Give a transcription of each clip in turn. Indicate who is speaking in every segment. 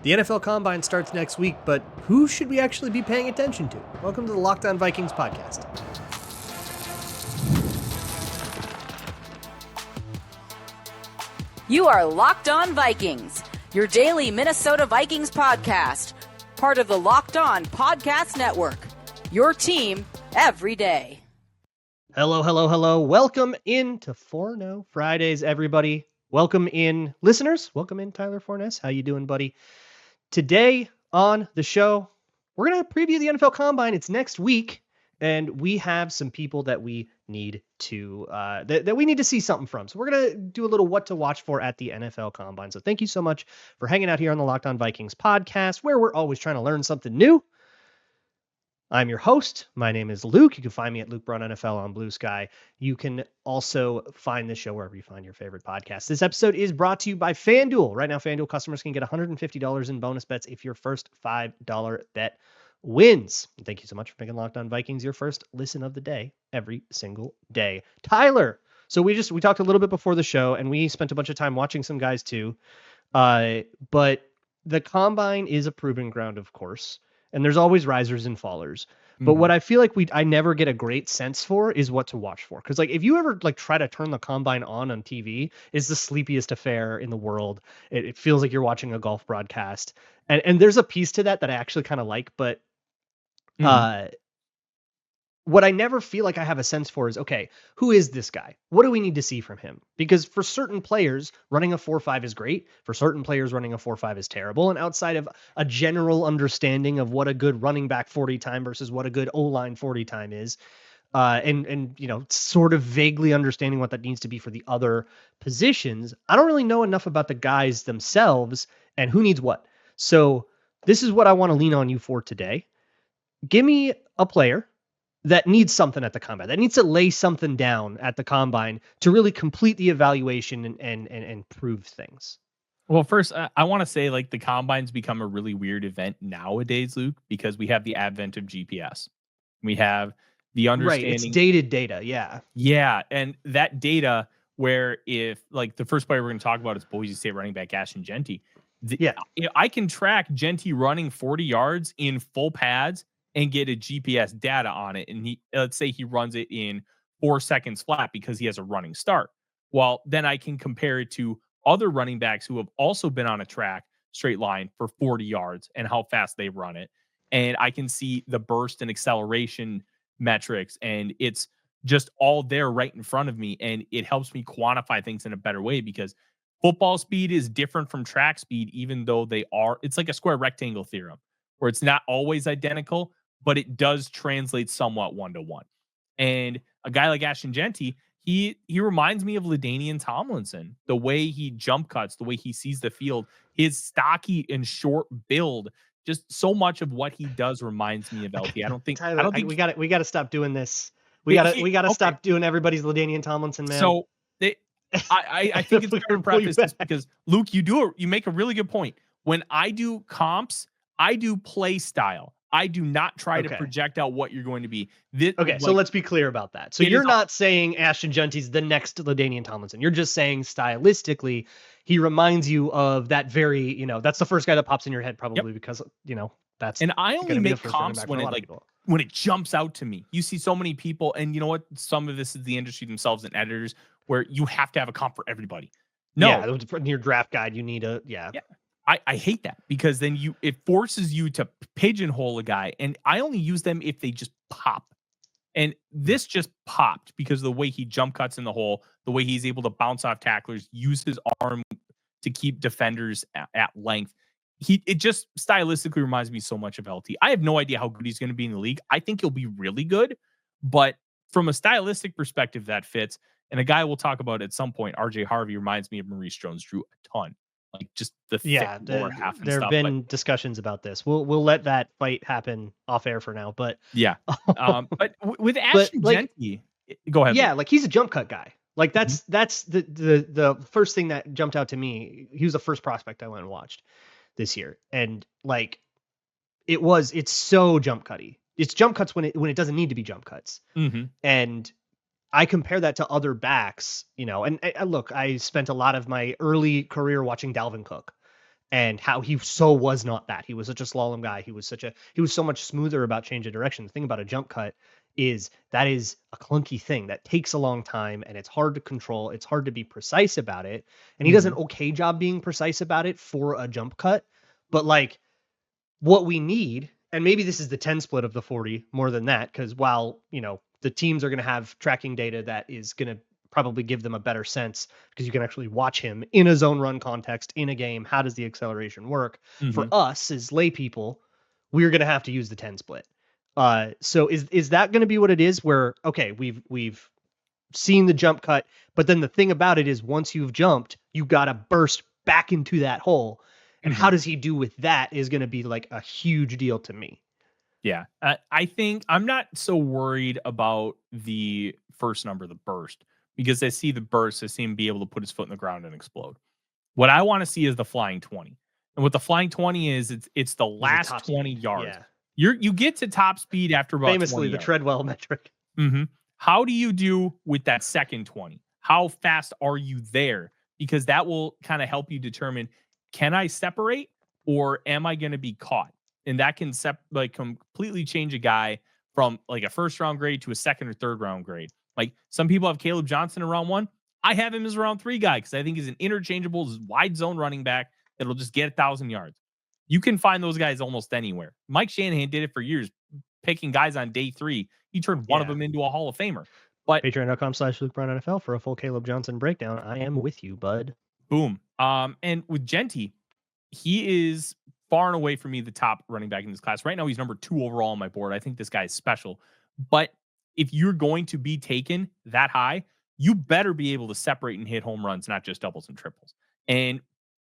Speaker 1: The NFL Combine starts next week, but who should we actually be paying attention to? Welcome to the Locked On Vikings podcast.
Speaker 2: You are Locked On Vikings, your daily Minnesota Vikings podcast, part of the Locked On Podcast Network, your team every day.
Speaker 1: Hello. Welcome in to Forno Fridays, everybody. Welcome in, listeners. Welcome in, Tyler Fornes. How you doing, buddy? Today on the show, we're going to preview the NFL Combine. It's next week, and we have some people that we need to that we need to see something from. So we're going to do a little what to watch for at the NFL Combine. So thank you so much for hanging out here on the Locked On Vikings podcast, where we're always trying to learn something new. I'm your host. My name is Luke. You can find me at Luke Braun NFL on Blue Sky. You can also find this show wherever you find your favorite podcast. This episode is brought to you by FanDuel. Right now, FanDuel customers can get $150 in bonus bets if your first $5 bet wins. Thank you so much for making Locked On Vikings your first listen of the day every single day. Tyler, so we talked a little bit before the show, and we spent a bunch of time watching some guys too. But the Combine is a proving ground, of course. And there's always risers and fallers. But what I feel like I never get a great sense for is what to watch for. Because like if you ever like try to turn the Combine on TV, it's the sleepiest affair in the world. It feels like you're watching a golf broadcast. And there's a piece to that I actually kind of like. But what I never feel like I have a sense for is, okay, who is this guy? What do we need to see from him? Because for certain players, running a 4.5 is great. For certain players, running a 4.5 is terrible. And outside of a general understanding of what a good running back 40 time versus what a good O-line 40 time is, and you know, sort of vaguely understanding what that needs to be for the other positions, I don't really know enough about the guys themselves and who needs what. So this is what I want to lean on you for today. Give me a player that needs something at the Combine, that needs to lay something down at the Combine to really complete the evaluation and prove things.
Speaker 3: Well, first, I want to say like the Combine's become a really weird event nowadays, Luke, because we have the advent of GPS. We have the understanding.
Speaker 1: Right, it's dated data, yeah.
Speaker 3: Yeah, and that data where if like the first player we're going to talk about is Boise State running back Ashton Jeanty. I can track Jeanty running 40 yards in full pads and get a GPS data on it. And let's say he runs it in 4 seconds flat because he has a running start. Well, then I can compare it to other running backs who have also been on a track straight line for 40 yards and how fast they run it. And I can see the burst and acceleration metrics, and it's just all there right in front of me. And it helps me quantify things in a better way because football speed is different from track speed, even though it's like a square rectangle theorem where it's not always identical, but it does translate somewhat 1-to-1. And a guy like Ashton Jeanty, he reminds me of LaDainian Tomlinson, the way he jump cuts, the way he sees the field, his stocky and short build, just so much of what he does reminds me of LT.
Speaker 1: Tyler, we got to stop doing this. We got to stop doing everybody's LaDainian Tomlinson, man.
Speaker 3: So I think it's fair to preface this because Luke, you make a really good point. When I do comps, I do play style. I do not try to project out what you're going to be.
Speaker 1: So let's be clear about that. So you're not saying Ashton Jeanty's the next LaDainian Tomlinson. You're just saying stylistically, he reminds you of that very, that's the first guy that pops in your head probably because, that's.
Speaker 3: And I only make comps when it jumps out to me. You see so many people, and you know what? Some of this is the industry themselves and editors where you have to have a comp for everybody. No,
Speaker 1: in your draft guide, you need yeah.
Speaker 3: I hate that because then it forces you to pigeonhole a guy, and I only use them if they just pop. And this just popped because of the way he jump cuts in the hole, the way he's able to bounce off tacklers, use his arm to keep defenders at length. It just stylistically reminds me so much of LT. I have no idea how good he's going to be in the league. I think he'll be really good, but from a stylistic perspective, that fits. And a guy we'll talk about at some point, RJ Harvey, reminds me of Maurice Jones-Drew a ton. Like just the thick lower half and
Speaker 1: there
Speaker 3: stuff.
Speaker 1: There have been discussions about this. We'll let that fight happen off air for now. But
Speaker 3: yeah, but with Ashton Jeanty, go ahead.
Speaker 1: Yeah, like he's a jump cut guy. Like that's the first thing that jumped out to me. He was the first prospect I went and watched this year, and like it's so jump cutty. It's jump cuts when it doesn't need to be jump cuts, and I compare that to other backs, and look, I spent a lot of my early career watching Dalvin Cook, and how he was not that. He was such a slalom guy. He was so much smoother about change of direction. The thing about a jump cut is that is a clunky thing that takes a long time and it's hard to control. It's hard to be precise about it. And he does an okay job being precise about it for a jump cut. But like what we need, and maybe this is the 10 split of the 40 more than that, because while, the teams are going to have tracking data that is going to probably give them a better sense because you can actually watch him in a zone run context in a game. How does the acceleration work? For us as lay people, we're going to have to use the 10 split. So is that going to be what it is where, okay, we've seen the jump cut, but then the thing about it is once you've jumped, you got to burst back into that hole. And how does he do with that is going to be like a huge deal to me.
Speaker 3: Yeah. I think I'm not so worried about the first number, the burst, because I see the burst, I see him be able to put his foot in the ground and explode. What I want to see is the flying 20. And what the flying 20 is, it's the last 20 yards.
Speaker 1: Yeah.
Speaker 3: You get to top speed after about
Speaker 1: famously the Treadwell metric.
Speaker 3: How do you do with that second 20? How fast are you there? Because that will kind of help you determine, can I separate or am I going to be caught? And that can completely change a guy from like a first round grade to a second or third round grade. Like some people have Caleb Johnson in round 1. I have him as a round 3 guy because I think he's an interchangeable wide zone running back that'll just get 1,000 yards. You can find those guys almost anywhere. Mike Shanahan did it for years, picking guys on day 3. He turned one of them into a Hall of Famer. But
Speaker 1: Patreon.com/Luke Brown NFL for a full Caleb Johnson breakdown. I am with you, bud.
Speaker 3: Boom. And with Jeanty, he is far and away for me the top running back in this class. Right now, he's number 2 overall on my board. I think this guy is special. But if you're going to be taken that high, you better be able to separate and hit home runs, not just doubles and triples. And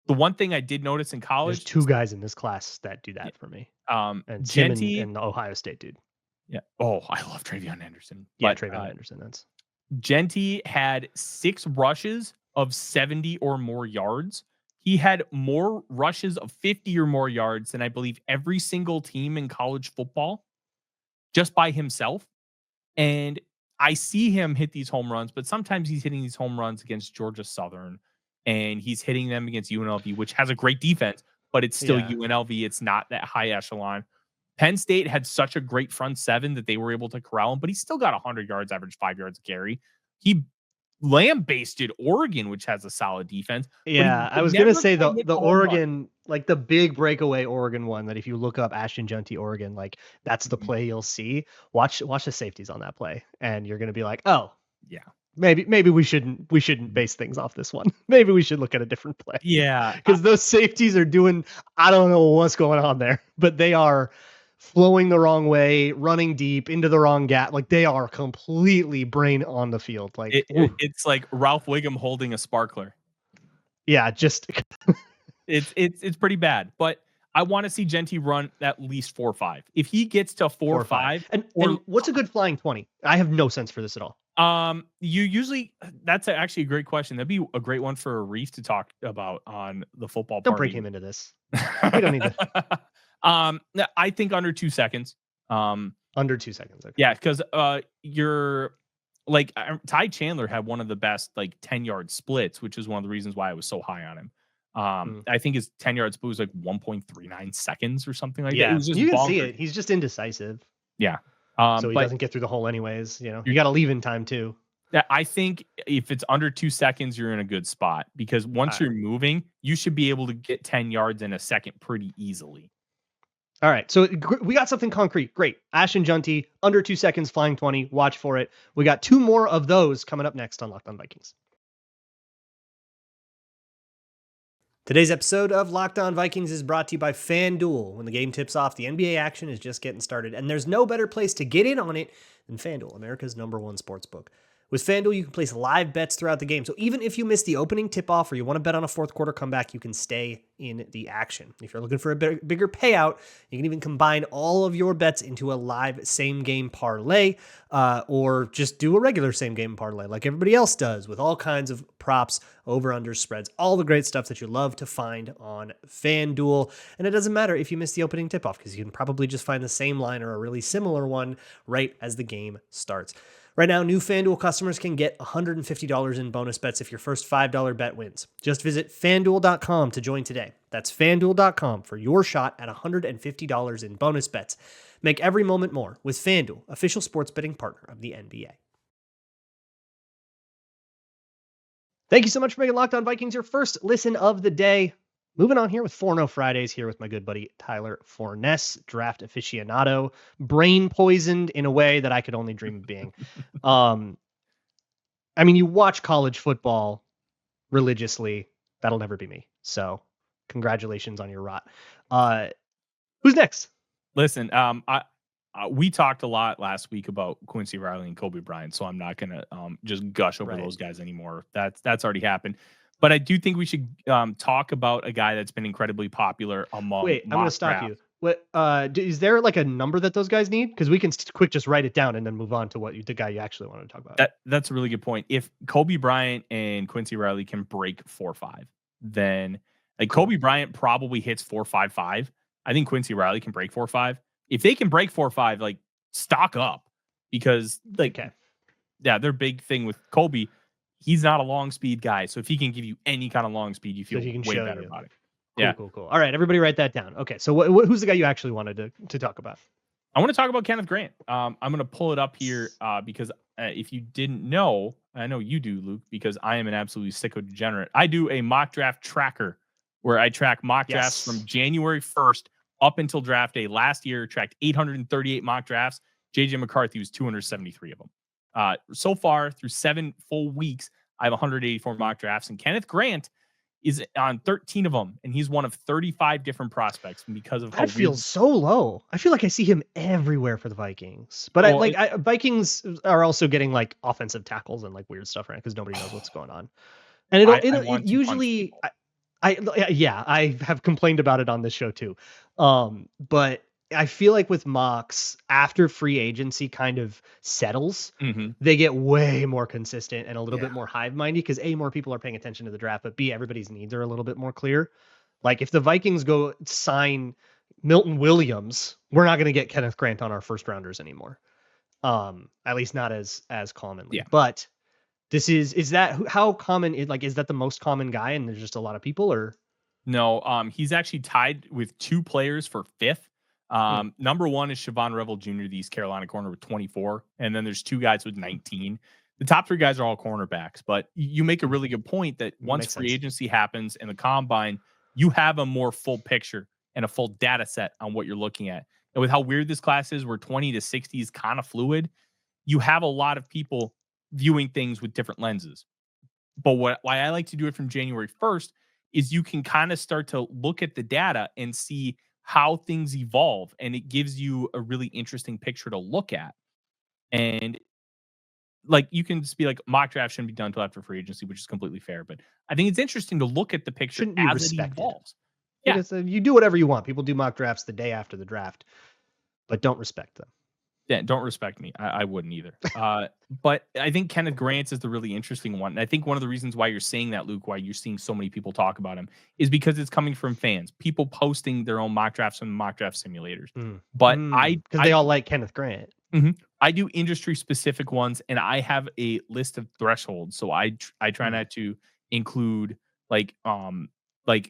Speaker 3: the one thing I did notice in college,
Speaker 1: there's 2 guys in this class that do that for me. And
Speaker 3: Jeanty
Speaker 1: and the Ohio State dude.
Speaker 3: Yeah. Oh, I love Travion Anderson.
Speaker 1: Yeah, Travion Anderson. That's
Speaker 3: Jeanty had 6 rushes of 70 or more yards. He had more rushes of 50 or more yards than I believe every single team in college football just by himself. And I see him hit these home runs, but sometimes he's hitting these home runs against Georgia Southern and he's hitting them against UNLV, which has a great defense, but it's still UNLV. It's not that high echelon. Penn State had such a great front 7 that they were able to corral him, but he still got 100 yards, average 5 yards a carry. He lambasted Oregon, which has a solid defense.
Speaker 1: Yeah, I was going to say the Oregon, like the big breakaway Oregon one that if you look up Ashton Jeanty Oregon, like that's the play you'll see. Watch the safeties on that play and you're going to be like, "Oh, yeah. Maybe we shouldn't base things off this one. Maybe we should look at a different play."
Speaker 3: Yeah.
Speaker 1: Because those safeties are doing, I don't know what's going on there, but they are flowing the wrong way, running deep into the wrong gap. Like they are completely brain on the field. Like
Speaker 3: it's like Ralph Wiggum holding a sparkler.
Speaker 1: Yeah, just
Speaker 3: it's pretty bad. But I want to see Jeanty run at least 4.5. If he gets to 4.5,
Speaker 1: and what's a good flying 20? I have no sense for this at all.
Speaker 3: You usually, that's actually a great question. That'd be a great one for Reef to talk about on the football.
Speaker 1: Don't break him into this. We don't need to.
Speaker 3: I think under 2 seconds.
Speaker 1: Under 2 seconds. Okay.
Speaker 3: Yeah, because you're like Ty Chandler had one of the best 10-yard splits, which is one of the reasons why I was so high on him. I think his 10-yard split was 1.39 seconds or something like that. It was just
Speaker 1: you can see it. He's just indecisive.
Speaker 3: Yeah.
Speaker 1: So he doesn't get through the hole anyways. You got to leave in time too.
Speaker 3: I think if it's under 2 seconds, you're in a good spot because once you're moving, you should be able to get 10 yards in a second pretty easily.
Speaker 1: All right. So we got something concrete. Great. Ashton Jeanty, under 2 seconds, flying 20. Watch for it. We got 2 more of those coming up next on Locked On Vikings. Today's episode of Locked On Vikings is brought to you by FanDuel. When the game tips off, the NBA action is just getting started, and there's no better place to get in on it than FanDuel, America's #1 sportsbook. With FanDuel, you can place live bets throughout the game. So even if you miss the opening tip-off or you want to bet on a fourth quarter comeback, you can stay in the action. If you're looking for a bigger payout, you can even combine all of your bets into a live same-game parlay or just do a regular same-game parlay like everybody else does with all kinds of props, over-under spreads, all the great stuff that you love to find on FanDuel. And it doesn't matter if you miss the opening tip-off because you can probably just find the same line or a really similar one right as the game starts. Right now, new FanDuel customers can get $150 in bonus bets if your first $5 bet wins. Just visit FanDuel.com to join today. That's FanDuel.com for your shot at $150 in bonus bets. Make every moment more with FanDuel, official sports betting partner of the NBA. Thank you so much for making Locked On Vikings your first listen of the day. Moving on here with Forno Fridays here with my good buddy Tyler Forness, draft aficionado, brain poisoned in a way that I could only dream of being. I mean, you watch college football religiously. That'll never be me. So congratulations on your rot. Who's next?
Speaker 3: Listen, we talked a lot last week about Quincy Riley and Kobe Bryant, so I'm not gonna just gush over those guys anymore. That's already happened. But I do think we should talk about a guy that's been incredibly popular among.
Speaker 1: Wait, I'm gonna stop you. What is there like a number that those guys need? Because we can quick just write it down and then move on to the guy you actually want to talk about.
Speaker 3: That's a really good point. If Kobe Bryant and Quincy Riley can break 4.5, then like Kobe Bryant probably hits 4.55. I think Quincy Riley can break 4.5. If they can break 4.5, like stock up, because their big thing with Kobe, he's not a long speed guy. So if he can give you any kind of long speed, you feel way better about it.
Speaker 1: Cool. All right, everybody write that down. Okay, so who's the guy you actually wanted to talk about?
Speaker 3: I want to talk about Kenneth Grant. I'm going to pull it up here because if you didn't know, I know you do, Luke, because I am an absolutely sicko degenerate. I do a mock draft tracker where I track mock drafts from January 1st up until draft day. Last year, tracked 838 mock drafts. JJ McCarthy was 273 of them. So far, through 7 full weeks, I have 184 mock drafts, and Kenneth Grant is on 13 of them, and he's one of 35 different prospects. And because of
Speaker 1: that feels so low. I feel like I see him everywhere for the Vikings, but Vikings are also getting like offensive tackles and like weird stuff, right? Because nobody knows what's going on, and it usually. I have complained about it on this show too. But I feel like with mocks, after free agency kind of settles, they get way more consistent and a little bit more hive-mindy because A, more people are paying attention to the draft, but B, everybody's needs are a little bit more clear. Like if the Vikings go sign Milton Williams, we're not going to get Kenneth Grant on our first rounders anymore. At least not as commonly. But this is that how common is that the most common guy and there's just a lot of people, or
Speaker 3: no? He's actually tied with 2 players for 5th. Number 1 is Siobhan Revel Jr., the East Carolina corner with 24. And then there's 2 guys with 19. The top 3 guys are all cornerbacks, but you make a really good point that once free agency happens and the combine, you have a more full picture and a full data set on what you're looking at. And with how weird this class is, where 20 to 60 is kind of fluid, you have a lot of people viewing things with different lenses. But why I like to do it from January 1st is you can kind of start to look at the data and see how things evolve, and it gives you a really interesting picture to look at. And like you can just be like, mock draft shouldn't be done until after free agency, which is completely fair. But I think it's interesting to look at the picture as it evolves.
Speaker 1: Yeah, you do whatever you want. People do mock drafts the day after the draft, but don't respect them.
Speaker 3: Yeah, don't respect me. I wouldn't either. But I think Kenneth Grant is the really interesting one. And I think one of the reasons why you're saying that, Luke, why you're seeing so many people talk about him, is because it's coming from fans, people posting their own mock drafts from mock draft simulators. But
Speaker 1: because they all like Kenneth Grant.
Speaker 3: I do industry specific ones, and I have a list of thresholds. So I try not to include like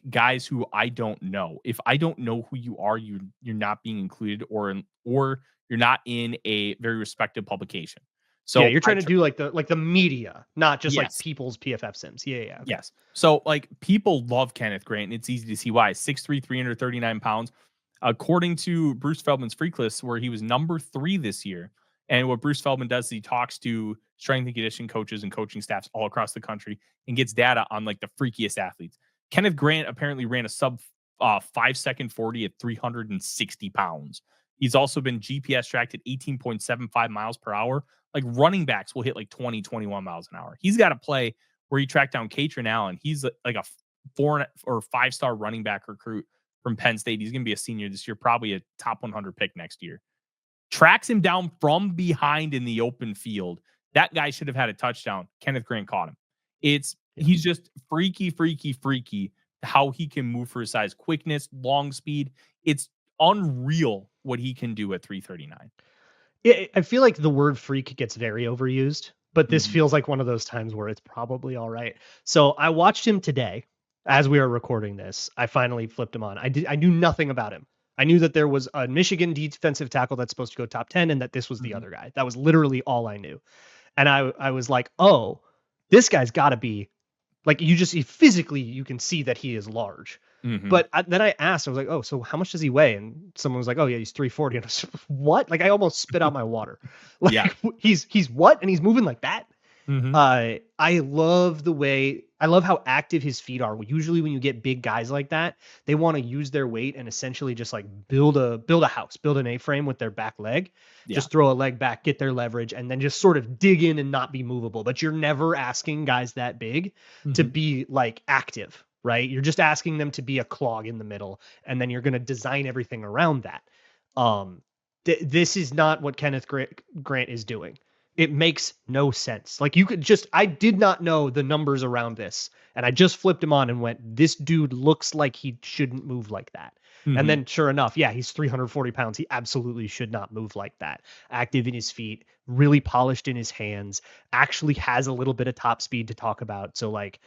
Speaker 3: guys who I don't know. If I don't know who you are, you're not being included, or you're not in a very respected publication. So
Speaker 1: you're trying to do like the media, not just like people's PFF sims. Okay.
Speaker 3: Yes. So like people love Kenneth Grant, and it's easy to see why. 6'3", 339 pounds. According to Bruce Feldman's freak list, where he was number 3 this year. And what Bruce Feldman does is he talks to strength and conditioning coaches and coaching staffs all across the country and gets data on like the freakiest athletes. Kenneth Grant apparently ran a sub 5-second 40 at 360 pounds. He's also been GPS tracked at 18.75 miles per hour. Like running backs will hit like 20, 21 miles an hour. He's got a play where he tracked down Katrin Allen. He's like a 4 or 5-star running back recruit from Penn State. He's going to be a senior this year, probably a top 100 pick next year. Tracks him down from behind in the open field. That guy should have had a touchdown. Kenneth Grant caught him. He's just freaky how he can move for his size, quickness, long speed. It's unreal what he can do at 339.
Speaker 1: I feel like the word freak gets very overused, but this
Speaker 3: Mhm.
Speaker 1: feels like one of those times where it's probably all right. So I watched him today as we are recording this. I finally flipped him on. I knew nothing about him. I knew that there was a Michigan defensive tackle that's supposed to go top 10 and that this was the
Speaker 3: Mhm.
Speaker 1: other guy. That was literally all I knew. And I was like, "Oh, this guy's got to be like physically you can see that he is large."
Speaker 3: Mhm.
Speaker 1: But then I asked, I was like, "Oh, so how much does he weigh?" And someone was like, "Oh yeah, he's 340." And I was like, what? Like I almost spit out my water.
Speaker 3: Yeah.
Speaker 1: Like he's what? And he's moving like that?
Speaker 3: Mhm.
Speaker 1: I love I love how active his feet are. Usually when you get big guys like that, they want to use their weight and essentially just like build a house, build an A-frame with their back leg.
Speaker 3: Yeah.
Speaker 1: Just throw a leg back, get their leverage, and then just sort of dig in and not be movable. But you're never asking guys that big to
Speaker 3: Mhm.
Speaker 1: be like active, right? You're just asking them to be a clog in the middle, and then you're going to design everything around that. Um, this is not what Kenneth Grant is doing. It makes no sense. Like I did not know the numbers around this. And I just flipped him on and went, this dude looks like he shouldn't move like that. And
Speaker 3: Mhm.
Speaker 1: then sure enough, yeah, he's 340 pounds. He absolutely should not move like that. Active in his feet, really polished in his hands, actually has a little bit of top speed to talk about. So like,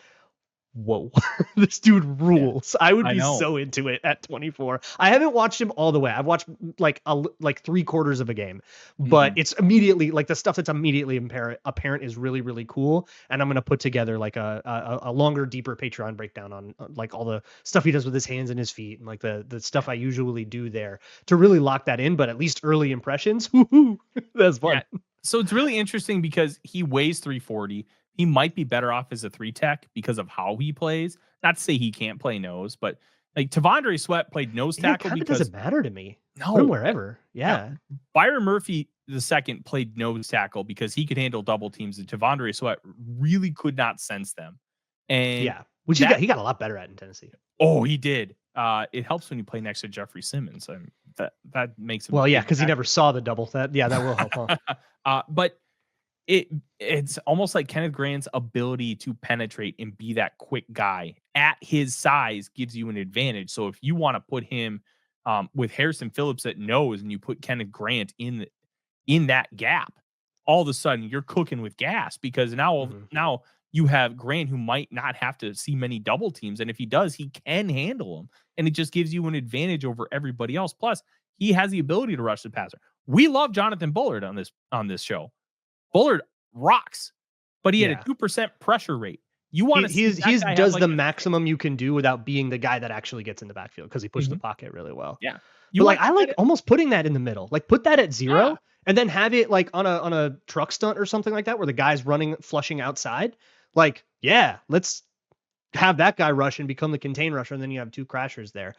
Speaker 1: whoa, this dude
Speaker 3: Yeah.
Speaker 1: rules. I would
Speaker 3: I
Speaker 1: be
Speaker 3: know.
Speaker 1: so into it at 24. I haven't watched him all the way. I've watched like 3/4 of a game, but
Speaker 3: Mhm.
Speaker 1: it's immediately like the stuff that's immediately apparent is really, really cool. And I'm going to put together like a longer, deeper Patreon breakdown on like all the stuff he does with his hands and his feet and like the stuff
Speaker 3: Yeah.
Speaker 1: I usually do there to really lock that in. But at least early impressions, woohoo, that's
Speaker 3: Yeah.
Speaker 1: fun.
Speaker 3: So it's really interesting because he weighs 340. He might be better off as a 3 tech because of how he plays. Not to say he can't play nose, but like Tavondre Sweat played nose
Speaker 1: It
Speaker 3: tackle
Speaker 1: kind of
Speaker 3: because
Speaker 1: doesn't matter to me. Put him
Speaker 3: no,
Speaker 1: wherever.
Speaker 3: yeah,
Speaker 1: Yeah.
Speaker 3: Byron Murphy the second played nose tackle because he could handle double teams, and Tavondre Sweat really could not sense them. And
Speaker 1: Yeah. Which
Speaker 3: that
Speaker 1: he got a lot better at in Tennessee.
Speaker 3: oh, he did. It helps when you play next to Jeffrey Simmons, and that makes a
Speaker 1: Well, yeah,
Speaker 3: big
Speaker 1: because he never
Speaker 3: factor.
Speaker 1: saw the double. That will help, huh?
Speaker 3: But it's almost like Kenneth Grant's ability to penetrate and be that quick guy at his size gives you an advantage. So if you want to put him with Harrison Phillips at nose and you put Kenneth Grant in that gap, all of a sudden you're cooking with gas because
Speaker 1: Mhm.
Speaker 3: now you have Grant who might not have to see many double teams, and if he does, he can handle them, and it just gives you an advantage over everybody else. Plus, he has the ability to rush the passer. We love Jonathan Bullard on this show. Bullard rocks, but he had a
Speaker 1: Yeah.
Speaker 3: 2% pressure rate. You want
Speaker 1: He
Speaker 3: to see that guy have
Speaker 1: does
Speaker 3: like
Speaker 1: the
Speaker 3: a 6.
Speaker 1: maximum you can do without being the guy that actually gets in the backfield because he pushed the
Speaker 3: Mhm.
Speaker 1: pocket really well.
Speaker 3: Yeah. You
Speaker 1: But like
Speaker 3: want
Speaker 1: I
Speaker 3: that
Speaker 1: like almost putting that in the middle. Like put that at
Speaker 3: yeah.
Speaker 1: 0 and then have it like on a truck stunt or something like that where the guy's running flushing outside. Like, yeah, let's have that guy rush and become the contain rusher, and then you have two crashers there.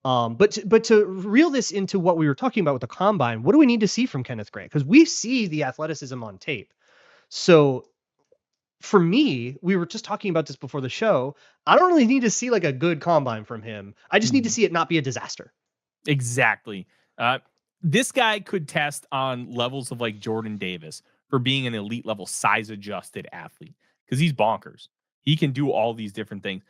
Speaker 1: But to reel this into what we were talking about with the combine, what do we need to see from Kenneth Grant? Because we see the athleticism on tape. So for me, we were just talking about this before the show. I don't really need to see like a good combine from him. I just need to
Speaker 3: Mhm.
Speaker 1: see it not be a disaster.
Speaker 3: Exactly. This guy could test on levels of like Jordan Davis for being an elite level size adjusted athlete because he's bonkers. He can do all these different things.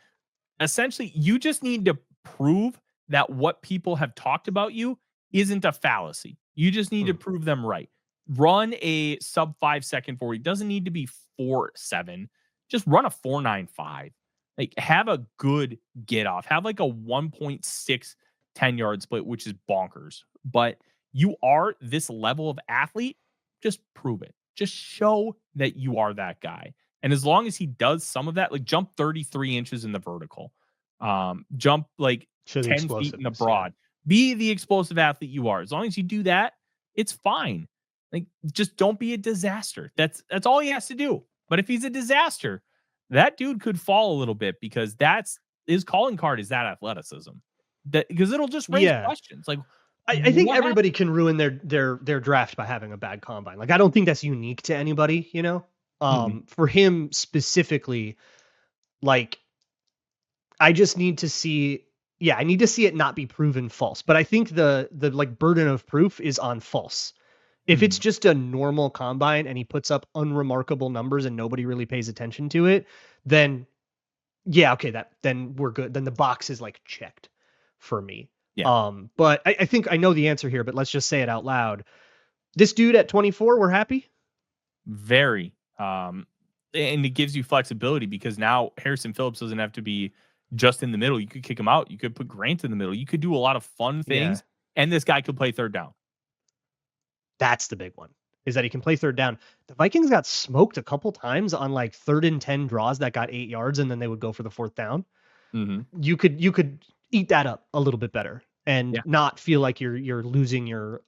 Speaker 3: Essentially, you just need to prove that what people have talked about you isn't a fallacy. You just need to
Speaker 1: Mm.
Speaker 3: prove them right. Run a sub 5 second 40. Doesn't need to be 4.7. Just run a 4.95. Like have a good get off. Have like a 1.6 10-yard split, which is bonkers. But you are this level of athlete, just prove it. Just show that you are that guy. And as long as he does some of that, like jump 33 inches in the vertical, jump like
Speaker 1: Show the
Speaker 3: 10 feet in the
Speaker 1: explosiveness. Yeah.
Speaker 3: broad, be the explosive athlete you are. As long as you do that, it's fine. Like just don't be a disaster. That's all he has to do. But if he's a disaster, that dude could fall a little bit because that's his calling card is that athleticism. That because it'll just raise
Speaker 1: Yeah.
Speaker 3: questions. Like
Speaker 1: I think
Speaker 3: what happened?
Speaker 1: everybody can ruin their draft by having a bad combine. Like I don't think that's unique to anybody, you know?
Speaker 3: Mhm.
Speaker 1: For him specifically, like I just need to see I need to see it not be proven false. But I think the like burden of proof is on false. If it's
Speaker 3: Mhm.
Speaker 1: just a normal combine and he puts up unremarkable numbers and nobody really pays attention to it, then yeah, okay, then we're good. Then the box is like checked for me.
Speaker 3: Yeah.
Speaker 1: But I think I know the answer here, but let's just say it out loud. This dude at 24, we're happy?
Speaker 3: Very. And it gives you flexibility because now Harrison Phillips doesn't have to be just in the middle. You could kick him out. You could put Grant in the middle. You could do a lot of fun things. And this guy could play third down.
Speaker 1: That's the big one, is that he can play third down. The Vikings got smoked a couple times on like 3rd and 10 draws that got 8 yards, and then they would go for the 4th down. You could eat that up a little bit better and not feel like you're losing your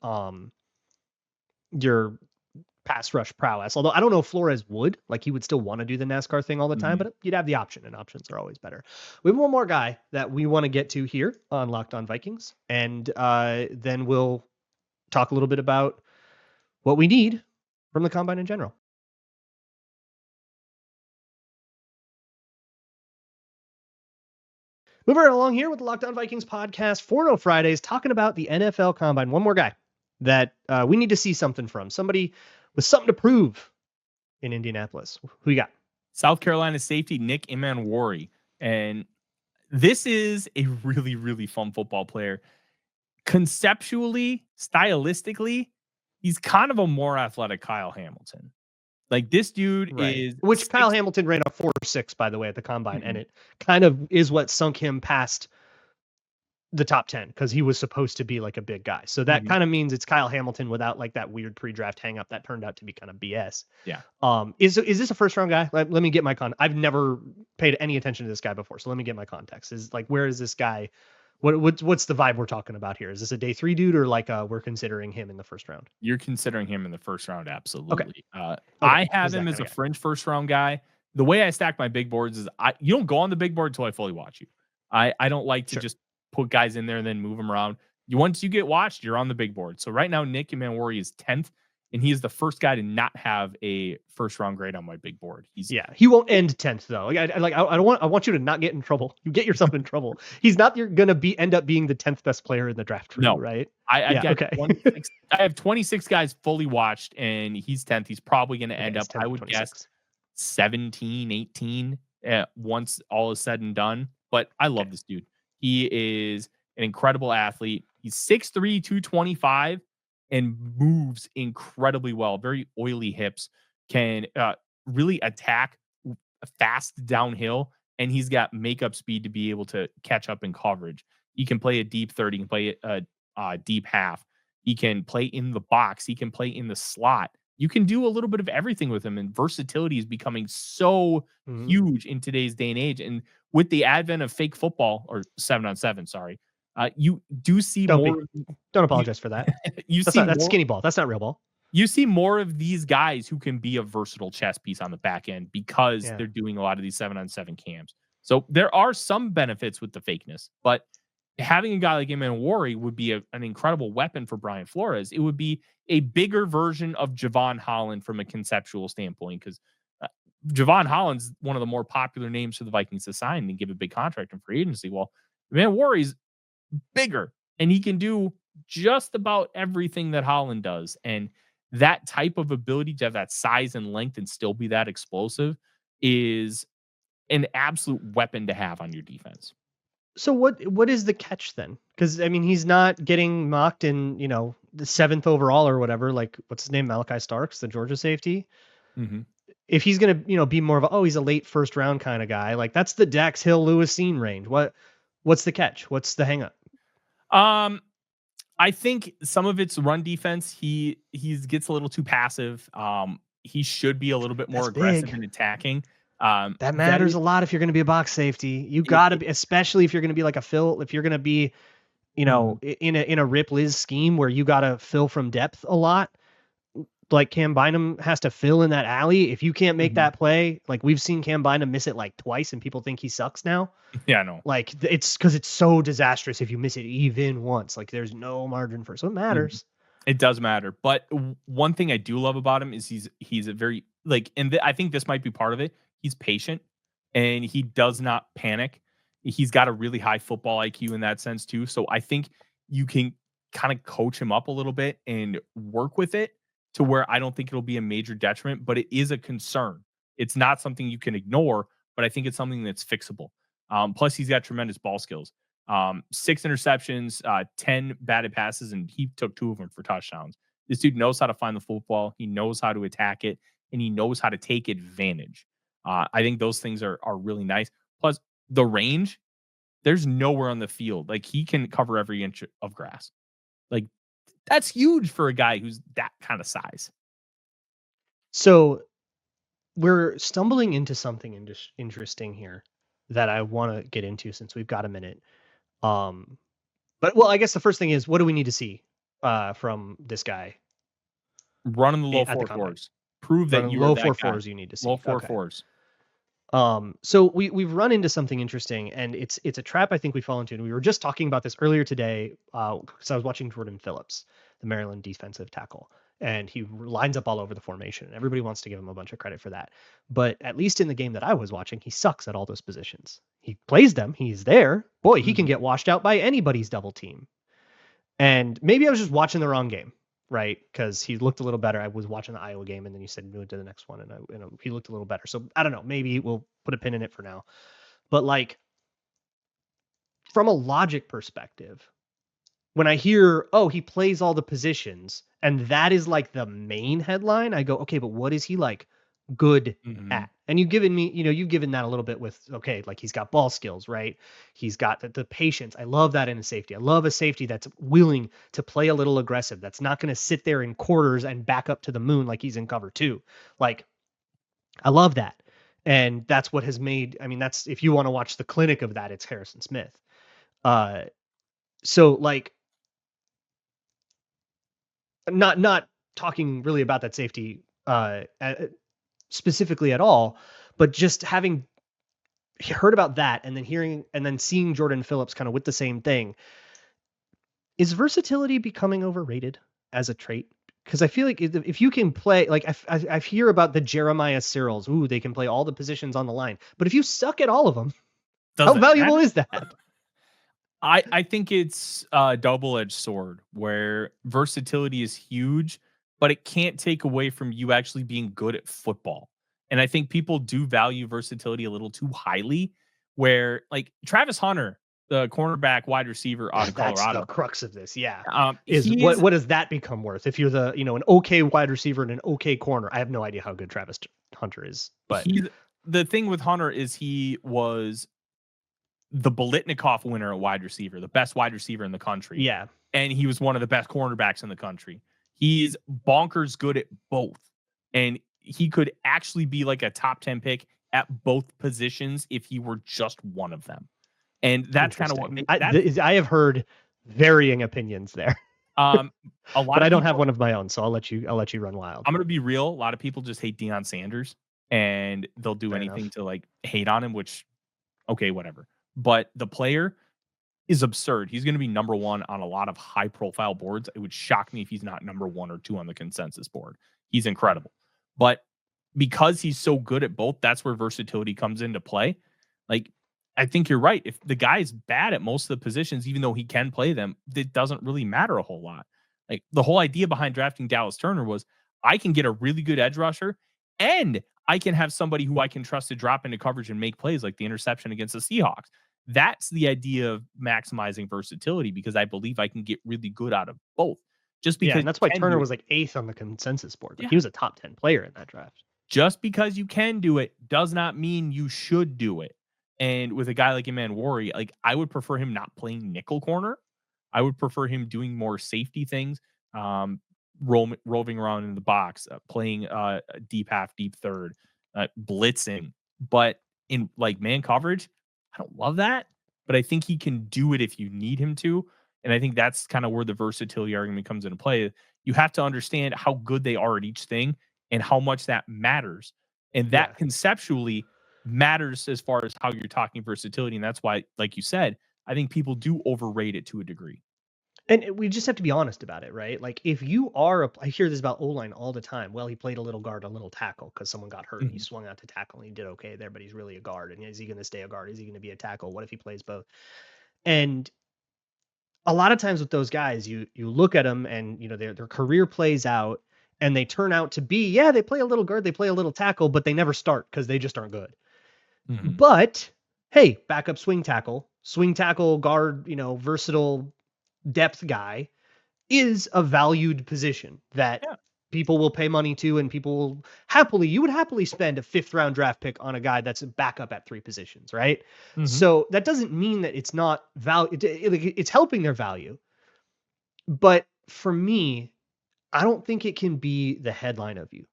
Speaker 1: pass rush prowess. Although I don't know if Flores would. Like, he would still want to do the NASCAR thing all the time, but you'd have the option, and options are always better. We have one more guy that we want to get to here on Locked On Vikings, and then we'll talk a little bit about what we need from the combine in general. Moving right along here with the Locked On Vikings podcast, Forno Fridays, talking about the NFL combine. One more guy that we need to see something from. Somebody with something to prove in Indianapolis. Who you got?
Speaker 3: South Carolina safety Nick Emmanwori. And this is a really, really fun football player. Conceptually, stylistically, he's kind of a more athletic Kyle Hamilton. Like, this dude is...
Speaker 1: Which Kyle Hamilton ran a 4.6, by the way, at the combine. And it kind of is what sunk him past the top 10, because he was supposed to be like a big guy. So that kind of means it's Kyle Hamilton without like that weird pre-draft hang up that turned out to be kind of BS.
Speaker 3: Yeah.
Speaker 1: Is this a first round guy? Let me get my I've never paid any attention to this guy before. So let me get my context. Is like, where is this guy? What's the vibe we're talking about here? Is this a day 3 dude, or like we're considering him in the first round?
Speaker 3: You're considering him in the first round. Absolutely.
Speaker 1: Okay.
Speaker 3: I have him as a fringe first round guy. The way I stack my big boards is you don't go on the big board until I fully watch you. I don't like to just put guys in there and then move them around. Once you get watched, you're on the big board. So right now, Nick Emmanwori is 10th, and he is the first guy to not have a first round grade on my big board.
Speaker 1: He won't end 10th though. I want you to not get in trouble. You get yourself in trouble. He's not gonna end up being the 10th best player in the draft.
Speaker 3: No,
Speaker 1: right?
Speaker 3: I have 26 guys fully watched, and he's 10th. He's probably going to end up, I would 26. Guess, 17, 18 once all is said and done. But I love this dude. He is an incredible athlete. He's 6'3", 225, and moves incredibly well. Very oily hips. Can really attack fast downhill, and he's got makeup speed to be able to catch up in coverage. He can play a deep third. He can play a deep half. He can play in the box. He can play in the slot. You can do a little bit of everything with him, and versatility is becoming so huge in today's day and age. And with the advent of fake football, or 7-on-7, sorry, you do see more.
Speaker 1: Don't apologize for that. That's skinny ball. That's not real ball.
Speaker 3: You see more of these guys who can be a versatile chess piece on the back end because they're doing a lot of these 7-on-7 camps. So there are some benefits with the fakeness, but having a guy like Emmanwori would be an incredible weapon for Brian Flores. It would be a bigger version of Javon Holland from a conceptual standpoint, because Javon Holland's one of the more popular names for the Vikings to sign and give a big contract in free agency. Well, Emmanwori's bigger, and he can do just about everything that Holland does. And that type of ability to have that size and length and still be that explosive is an absolute weapon to have on your defense.
Speaker 1: So what is the catch then? Because I mean, he's not getting mocked in, the 7th overall or whatever. Like, what's his name? Malachi Starks, the Georgia safety. If he's gonna, be more of he's a late first round kind of guy. Like, that's the Dax Hill Lewis Scene range. What's the catch? What's the hang up?
Speaker 3: I think some of it's run defense. He gets a little too passive. He should be a little bit more aggressive in attacking.
Speaker 1: That matters a lot if you're going to be a box safety. You got to be, especially if you're going to be like a fill. If you're going to be, in a Rip Liz scheme where you got to fill from depth a lot, like Cam Bynum has to fill in that alley. If you can't make that play, like we've seen Cam Bynum miss it like twice, and people think he sucks now.
Speaker 3: Yeah, I know.
Speaker 1: Like, it's because it's so disastrous if you miss it even once. Like, there's no margin for it, so it matters.
Speaker 3: It does matter. But one thing I do love about him is he's a very I think this might be part of it. He's patient, and he does not panic. He's got a really high football IQ in that sense too. So I think you can kind of coach him up a little bit and work with it to where I don't think it'll be a major detriment, but it is a concern. It's not something you can ignore, but I think it's something that's fixable. Plus he's got tremendous ball skills. 6 interceptions, 10 batted passes, and he took 2 of them for touchdowns. This dude knows how to find the football. He knows how to attack it, and he knows how to take advantage. I think those things are really nice. Plus, the range, there's nowhere on the field. Like, he can cover every inch of grass. Like, that's huge for a guy who's that kind of size.
Speaker 1: So we're stumbling into something interesting here that I want to get into since we've got a minute. But I guess the first thing is, what do we need to see from this guy?
Speaker 3: Running the low 4.4s. Prove that you
Speaker 1: low
Speaker 3: are that
Speaker 1: 4.4s. You need to see
Speaker 3: low 4.4s.
Speaker 1: So we've run into something interesting, and it's a trap I think we fall into. And we were just talking about this earlier today because I was watching Jordan Phillips, the Maryland defensive tackle, and he lines up all over the formation. And everybody wants to give him a bunch of credit for that. But at least in the game that I was watching, he sucks at all those positions. He plays them. He's there. Boy, he can get washed out by anybody's double team. And maybe I was just watching the wrong game, right? Because he looked a little better. I was watching the Iowa game, and then you said move to the next one, and he looked a little better. So I don't know. Maybe we'll put a pin in it for now. But like, from a logic perspective, when I hear, oh, he plays all the positions, and that is like the main headline, I go, okay, but what is he like good at? And you've given that a little bit with, okay, like he's got ball skills, right? He's got the patience. I love that in a safety. I love a safety that's willing to play a little aggressive. That's not going to sit there in quarters and back up to the moon like he's in cover 2. Like, I love that. And that's what has made, that's, if you want to watch the clinic of that, it's Harrison Smith. So like, not talking really about that safety specifically at all, but just having heard about that and then seeing Jordan Phillips kind of with the same thing. Is versatility becoming overrated as a trait? Because I feel like if you can play, like I hear about the Jeremiah Cyrils, ooh, they can play all the positions on the line, but if you suck at all of them, how valuable is that?
Speaker 3: I think it's a double-edged sword where versatility is huge, but it can't take away from you actually being good at football. And I think people do value versatility a little too highly, where like Travis Hunter, the cornerback wide receiver out of Colorado.
Speaker 1: That's the crux of this. Yeah. What does that become worth? If you're an okay wide receiver and an okay corner, I have no idea how good Travis Hunter is, but
Speaker 3: the thing with Hunter is he was the Bolitnikoff winner at wide receiver, the best wide receiver in the country.
Speaker 1: Yeah.
Speaker 3: And he was one of the best cornerbacks in the country. He's bonkers good at both. And he could actually be like a top 10 pick at both positions if he were just one of them. And that's kind of what
Speaker 1: I have heard varying opinions there.
Speaker 3: A lot,
Speaker 1: but I don't have one of my own, so I'll let you run wild.
Speaker 3: I'm gonna be real. A lot of people just hate Deion Sanders, and they'll do anything to like hate on him. Which, okay, whatever. But the player is absurd. He's going to be number 1 on a lot of high-profile boards. It would shock me if he's not number 1 or 2 on the consensus board. He's incredible. But because he's so good at both, that's where versatility comes into play. Like, I think you're right. If the guy's bad at most of the positions, even though he can play them, it doesn't really matter a whole lot. Like, the whole idea behind drafting Dallas Turner was I can get a really good edge rusher and I can have somebody who I can trust to drop into coverage and make plays like the interception against the Seahawks. That's the idea of maximizing versatility, because I believe I can get really good out of both. Just because,
Speaker 1: and that's why Turner was like 8th on the consensus board. Like, he was a top 10 player in that draft.
Speaker 3: Just because you can do it does not mean you should do it. And with a guy like Emmanwori, like, I would prefer him not playing nickel corner. I would prefer him doing more safety things, roving around in the box, playing deep half, deep third, blitzing. But in like man coverage, I don't love that, but I think he can do it if you need him to. And I think that's kind of where the versatility argument comes into play. You have to understand how good they are at each thing and how much that matters. And that conceptually matters as far as how you're talking versatility. And that's why, like you said, I think people do overrate it to a degree.
Speaker 1: And we just have to be honest about it, right? Like, if you are I hear this about O-line all the time. Well, he played a little guard, a little tackle because someone got hurt and he swung out to tackle and he did okay there, but he's really a guard. And is he going to stay a guard? Is he going to be a tackle? What if he plays both? And a lot of times with those guys, you look at them and, their career plays out and they turn out to be, they play a little guard, they play a little tackle, but they never start because they just aren't good. But hey, backup swing tackle, guard, versatile depth guy, is a valued position that people will pay money to, and people will you would happily spend a 5th round draft pick on a guy that's a backup at 3 positions, right?
Speaker 3: Mhm.
Speaker 1: So that doesn't mean that it's not value. It's helping their value. But for me, I don't think it can be the headline of you.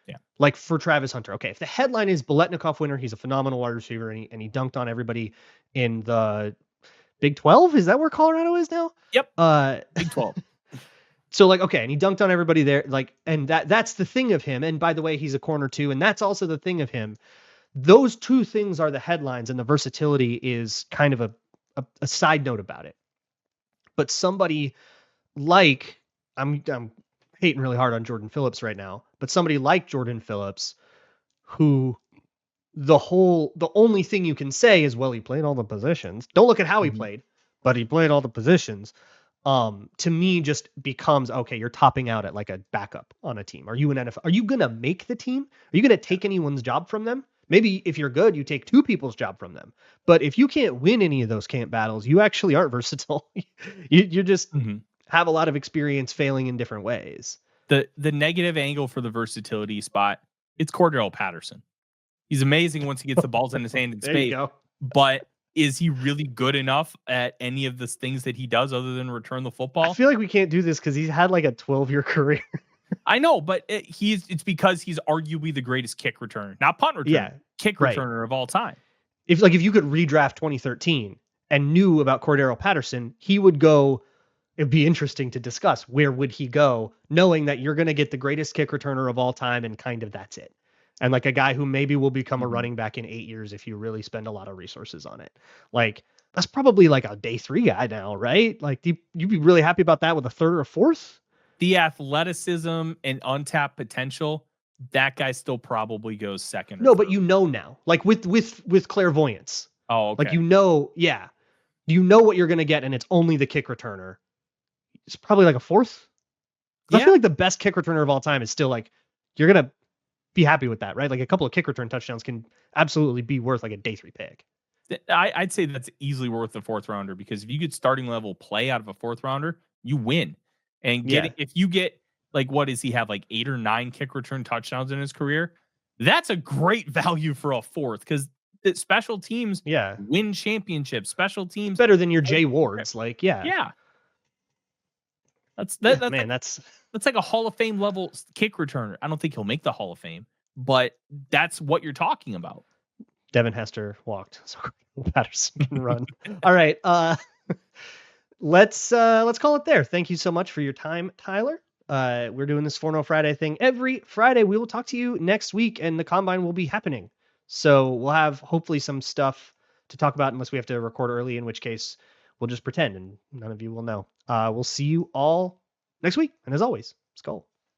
Speaker 3: Yeah.
Speaker 1: Like for Travis Hunter. Okay, if the headline is Biletnikoff winner, he's a phenomenal wide receiver, and he dunked on everybody in the Big 12. Is that where Colorado is now?
Speaker 3: Yep. Big 12.
Speaker 1: So like, okay, and he dunked on everybody there, like, and that's the thing of him. And by the way, he's a corner too, and that's also the thing of him. Those two things are the headlines, and the versatility is kind of a side note about it. But somebody like I'm hating really hard on Jordan Phillips right now, but somebody like Jordan Phillips, who the only thing you can say is, well, he played all the positions. Don't look at how he played, but he played all the positions. To me just becomes, okay, you're topping out at like a backup on a team. Are you an NFL? Are you going to make the team? Are you going to take anyone's job from them? Maybe if you're good, you take 2 people's job from them. But if you can't win any of those camp battles, you actually aren't versatile. you just have a lot of experience failing in different ways.
Speaker 3: The negative angle for the versatility spot, it's Cordell Patterson. He's amazing once he gets the balls in his hand in
Speaker 1: There
Speaker 3: space.
Speaker 1: you go.
Speaker 3: But is he really good enough at any of the things that he does other than return the football?
Speaker 1: I feel like we can't do this because he's had like a 12-year career.
Speaker 3: I know, but it's because he's arguably the greatest kick returner, not punt returner, kick returner of all time.
Speaker 1: If you could redraft 2013 and knew about Cordero Patterson, he would go. It'd be interesting to discuss where would he go, knowing that you're going to get the greatest kick returner of all time, and kind of that's it. And like a guy who maybe will become a running back in 8 years if you really spend a lot of resources on it. Like that's probably like a day 3 guy now, right? Like you'd be really happy about that with a 3rd or 4th.
Speaker 3: The athleticism and untapped potential, that guy still probably goes 2nd.
Speaker 1: No, but now, like with clairvoyance.
Speaker 3: Oh, okay.
Speaker 1: Like you know what you're gonna get, and it's only the kick returner. It's probably like a 4th. I feel like the best kick returner of all time is still like you're gonna be happy with that, right? Like a couple of kick return touchdowns can absolutely be worth like a day 3 pick.
Speaker 3: I'd say that's easily worth the 4th rounder, because if you get starting level play out of a 4th rounder, you win. And if you get like, what does he have, like 8 or 9 kick return touchdowns in his career? That's a great value for a 4th, because special teams win championships. Special teams
Speaker 1: better than your Jay Wards, like
Speaker 3: That's
Speaker 1: that's
Speaker 3: like a Hall of Fame level kick returner. I don't think he'll make the Hall of Fame, but that's what you're talking about.
Speaker 1: Devin Hester walked, so Patterson can run. All right, let's call it there. Thank you so much for your time, Tyler. We're doing this Forno Friday thing every Friday. We will talk to you next week, and the combine will be happening. So we'll have hopefully some stuff to talk about, unless we have to record early, in which case we'll just pretend and none of you will know. We'll see you all next week. And as always, Skull.